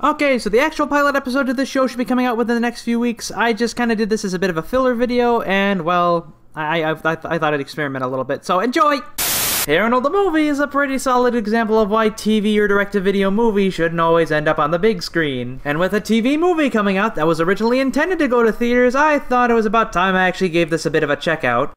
Okay, so the actual pilot episode of this show should be coming out within the next few weeks. I just kind of did this as a bit of a filler video, and, well, I thought I'd experiment a little bit, so enjoy! Hey Arnold, the movie is a pretty solid example of why TV or direct-to-video movies shouldn't always end up on the big screen. And with a TV movie coming out that was originally intended to go to theaters, I thought it was about time I actually gave this a bit of a check out.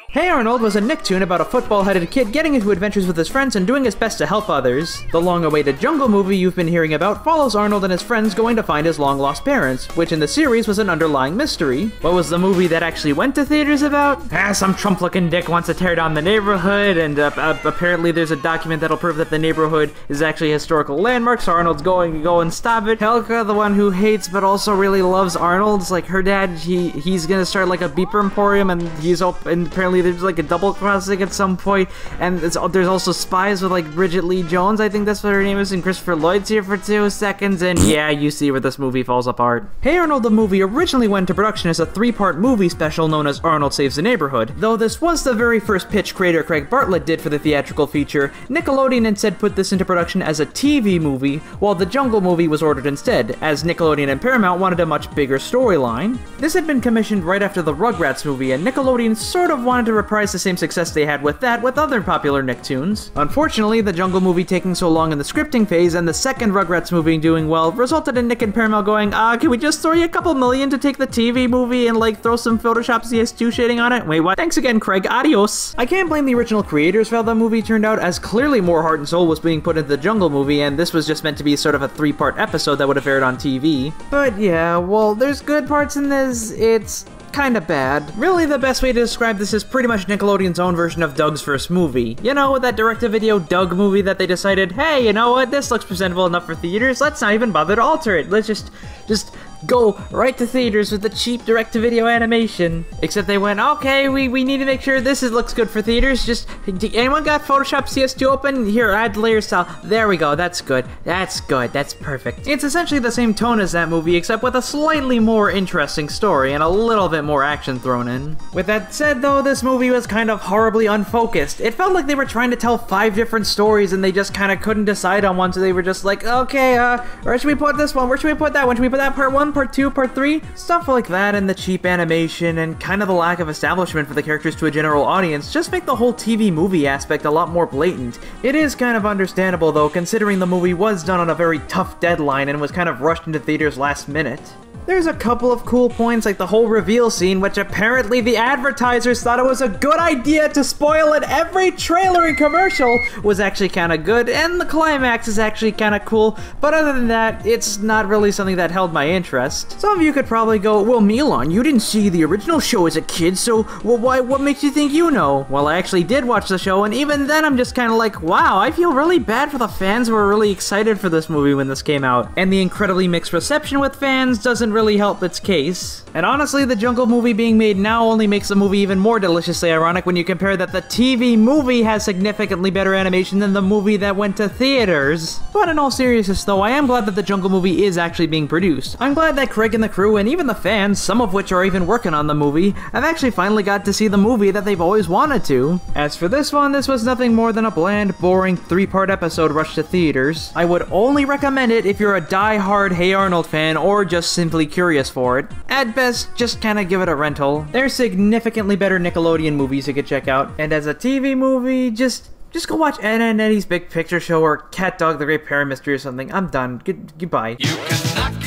Hey Arnold was a Nicktoon about a football-headed kid getting into adventures with his friends and doing his best to help others. The long-awaited Jungle movie you've been hearing about follows Arnold and his friends going to find his long-lost parents, which in the series was an underlying mystery. What was the movie that actually went to theaters about? Some Trump-looking dick wants to tear down the neighborhood, and apparently there's a document that'll prove that the neighborhood is actually a historical landmark, so Arnold's going to go and stop it. Helga, the one who hates but also really loves Arnold, it's like her dad, he's gonna start like a beeper emporium, and and apparently there's like a double crossing at some point, and there's also spies with like Bridget Lee Jones, I think that's what her name is, and Christopher Lloyd's here for 2 seconds, and yeah, you see where this movie falls apart. Hey Arnold, the movie originally went into production as a 3-part movie special known as Arnold Saves the Neighborhood. Though this was the very first pitch creator Craig Bartlett did for the theatrical feature, Nickelodeon instead put this into production as a TV movie, while the Jungle movie was ordered instead, as Nickelodeon and Paramount wanted a much bigger storyline. This had been commissioned right after the Rugrats movie, and Nickelodeon sort of wanted to reprise the same success they had with that with other popular Nicktoons. Unfortunately, the Jungle movie taking so long in the scripting phase and the second Rugrats movie doing well resulted in Nick and Paramount going, can we just throw you a couple million to take the TV movie and like throw some Photoshop CS2 shading on it? Wait, what? Thanks again, Craig. Adios. I can't blame the original creators for how the movie turned out, as clearly more heart and soul was being put into the Jungle movie, and this was just meant to be sort of a 3-part episode that would have aired on TV. But yeah, well, there's good parts in this. It's kinda bad. Really, the best way to describe this is pretty much Nickelodeon's own version of Doug's first movie. You know, that direct-to-video Doug movie that they decided, hey, you know what, this looks presentable enough for theaters, let's not even bother to alter it. Let's just go right to theaters with the cheap direct-to-video animation. Except they went, okay, we need to make sure this looks good for theaters. Just, anyone got Photoshop CS2 open? Here, add layer style. There we go, that's good. That's good, that's perfect. It's essentially the same tone as that movie, except with a slightly more interesting story and a little bit more action thrown in. With that said, though, this movie was kind of horribly unfocused. It felt like they were trying to tell 5 different stories and they just kind of couldn't decide on one, so they were just like, okay, where should we put this one? Where should we put that one? Should we put that part 1? Part 2, Part 3, stuff like that, and the cheap animation and kind of the lack of establishment for the characters to a general audience just make the whole TV movie aspect a lot more blatant. It is kind of understandable though, considering the movie was done on a very tough deadline and was kind of rushed into theaters last minute. There's a couple of cool points, like the whole reveal scene, which apparently the advertisers thought it was a good idea to spoil in every trailer and commercial, was actually kind of good, and the climax is actually kind of cool, but other than that, it's not really something that held my interest. Some of you could probably go, well, Milan, you didn't see the original show as a kid, so well, what makes you think you know? Well, I actually did watch the show, and even then I'm just kind of like, wow, I feel really bad for the fans who were really excited for this movie when this came out, and the incredibly mixed reception with fans doesn't really help its case. And honestly, the Jungle movie being made now only makes the movie even more deliciously ironic when you compare that the TV movie has significantly better animation than the movie that went to theaters. But in all seriousness though, I am glad that the Jungle movie is actually being produced. I'm glad that Craig and the crew, and even the fans, some of which are even working on the movie, have actually finally got to see the movie that they've always wanted to. As for this one, this was nothing more than a bland, boring 3-part episode rushed to theaters. I would only recommend it if you're a die-hard Hey Arnold fan or just simply curious for it. At best, just kinda give it a rental. There's significantly better Nickelodeon movies you could check out, and as a TV movie, just go watch Ed and Eddie's Big Picture Show or Cat Dog: The Great Parent Mystery or something. I'm done. Goodbye. You cannot